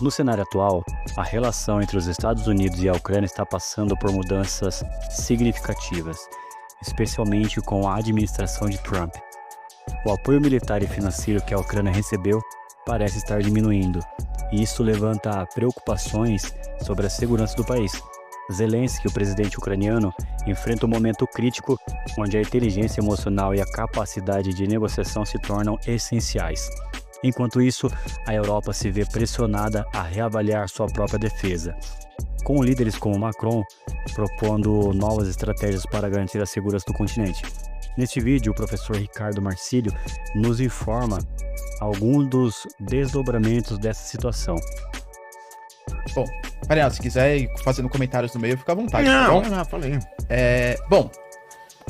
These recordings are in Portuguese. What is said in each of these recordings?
No cenário atual, a relação entre os Estados Unidos e a Ucrânia está passando por mudanças significativas, especialmente com a administração de Trump. O apoio militar e financeiro que a Ucrânia recebeu parece estar diminuindo, e isso levanta preocupações sobre a segurança do país. Zelensky, o presidente ucraniano, enfrenta um momento crítico onde a inteligência emocional e a capacidade de negociação se tornam essenciais. Enquanto isso, a Europa se vê pressionada a reavaliar sua própria defesa, com líderes como Macron propondo novas estratégias para garantir a segurança do continente. Neste vídeo, o professor Ricardo Marcílio nos informa alguns dos desdobramentos dessa situação. Bom, Mariana, se quiser ir fazendo comentários no meio, fica à vontade. Não, falei. Bom,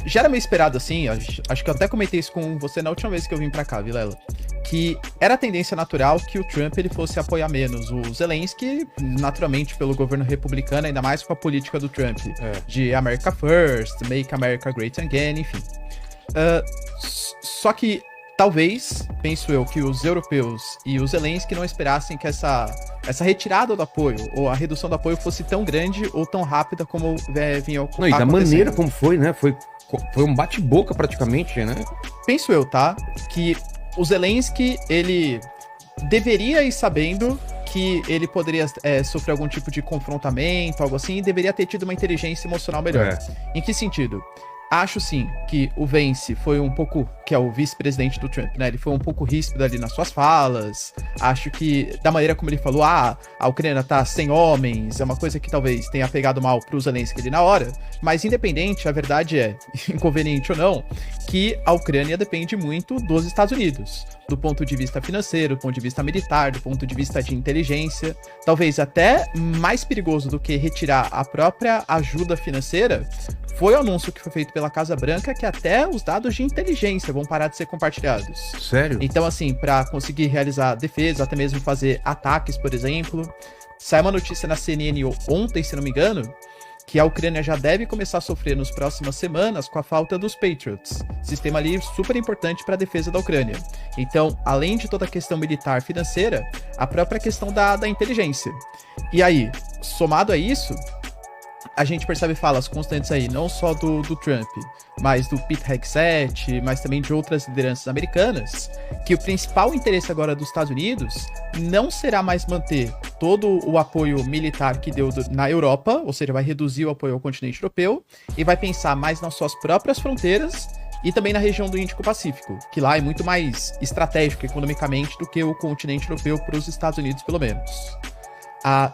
já era meio esperado assim, acho que eu até comentei isso com você na última vez que eu vim pra cá, Vilela, que era a tendência natural que o Trump ele fosse apoiar menos o Zelensky, naturalmente pelo governo republicano, ainda mais com a política do Trump, de America First, Make America Great Again, enfim. Só que talvez, penso eu, que os europeus e os Zelensky não esperassem que essa retirada do apoio, ou a redução do apoio fosse tão grande ou tão rápida como vinha acontecendo. Não, e da maneira como foi, né? Foi um bate-boca praticamente, né? Penso eu, tá? Que o Zelensky, ele deveria ir sabendo que ele poderia sofrer algum tipo de confrontamento, algo assim, e deveria ter tido uma inteligência emocional melhor. Em que sentido? Acho sim que o Vance foi um pouco, que é o vice-presidente do Trump, né? Ele foi um pouco ríspido ali nas suas falas. Acho que, da maneira como ele falou, a Ucrânia tá sem homens, é uma coisa que talvez tenha pegado mal pro Zelensky ali na hora. Mas independente, a verdade é, inconveniente ou não, que a Ucrânia depende muito dos Estados Unidos. Do ponto de vista financeiro, do ponto de vista militar, do ponto de vista de inteligência. Talvez até mais perigoso do que retirar a própria ajuda financeira foi o anúncio que foi feito pela Casa Branca que até os dados de inteligência vão parar de ser compartilhados. Sério? Então, assim, para conseguir realizar defesa, até mesmo fazer ataques, por exemplo. Saiu uma notícia na CNN ontem, se não me engano, que a Ucrânia já deve começar a sofrer nas próximas semanas com a falta dos Patriots, sistema ali super importante para a defesa da Ucrânia. Então, além de toda a questão militar financeira, a própria questão da inteligência. E aí, somado a isso, a gente percebe falas constantes aí, não só do Trump, mas do Pete Hegseth, mas também de outras lideranças americanas, que o principal interesse agora dos Estados Unidos não será mais manter todo o apoio militar que deu na Europa, ou seja, vai reduzir o apoio ao continente europeu, e vai pensar mais nas suas próprias fronteiras e também na região do Índico-Pacífico, que lá é muito mais estratégico economicamente do que o continente europeu para os Estados Unidos, pelo menos.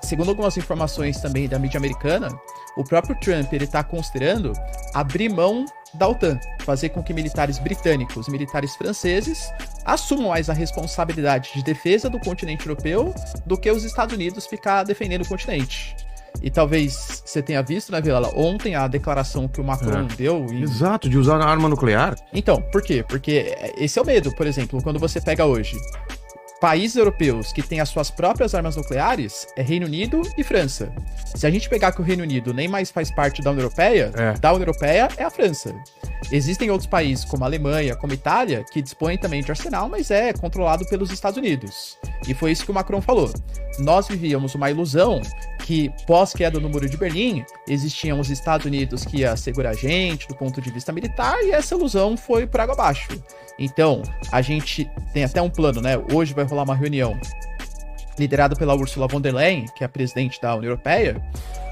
Segundo algumas informações também da mídia americana, o próprio Trump ele está considerando abrir mão da OTAN, fazer com que militares britânicos e militares franceses assumam mais a responsabilidade de defesa do continente europeu do que os Estados Unidos ficar defendendo o continente. E talvez você tenha visto, né, Vilela, ontem a declaração que o Macron deu. Exato, de usar a arma nuclear. Então, por quê? Porque esse é o medo, por exemplo, quando você pega hoje países europeus que têm as suas próprias armas nucleares, é Reino Unido e França. Se a gente pegar que o Reino Unido nem mais faz parte da União Europeia, da União Europeia é a França. Existem outros países, como a Alemanha, como a Itália, que dispõem também de arsenal, mas é controlado pelos Estados Unidos. E foi isso que o Macron falou. Nós vivíamos uma ilusão que, pós-queda do Muro de Berlim, existiam os Estados Unidos que ia segurar a gente do ponto de vista militar, e essa ilusão foi por água abaixo. Então, a gente tem até um plano, né? Hoje vai rolar uma reunião liderada pela Ursula von der Leyen, que é a presidente da União Europeia,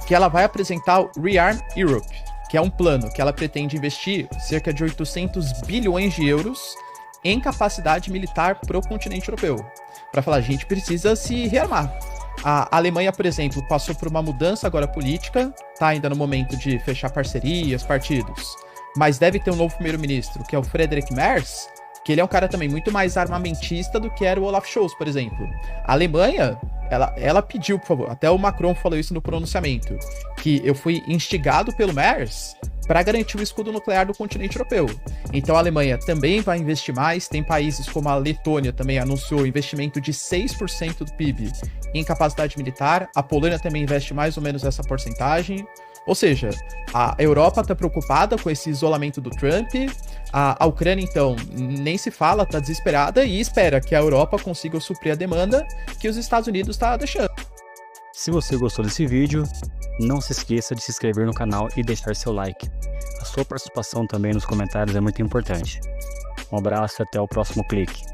que ela vai apresentar o Rearm Europe, que é um plano que ela pretende investir cerca de 800 bilhões de euros em capacidade militar para o continente europeu. Para falar, a gente precisa se rearmar. A Alemanha, por exemplo, passou por uma mudança agora política, tá ainda no momento de fechar parcerias, partidos, mas deve ter um novo primeiro-ministro, que é o Friedrich Merz, que ele é um cara também muito mais armamentista do que era o Olaf Scholz, por exemplo. A Alemanha, ela pediu, por favor, até o Macron falou isso no pronunciamento, que eu fui instigado pelo Merz para garantir o escudo nuclear do continente europeu. Então a Alemanha também vai investir mais, tem países como a Letônia também anunciou investimento de 6% do PIB em capacidade militar, a Polônia também investe mais ou menos essa porcentagem. Ou seja, a Europa está preocupada com esse isolamento do Trump, a Ucrânia, então, nem se fala, está desesperada e espera que a Europa consiga suprir a demanda que os Estados Unidos está deixando. Se você gostou desse vídeo, não se esqueça de se inscrever no canal e deixar seu like. A sua participação também nos comentários é muito importante. Um abraço e até o próximo clique.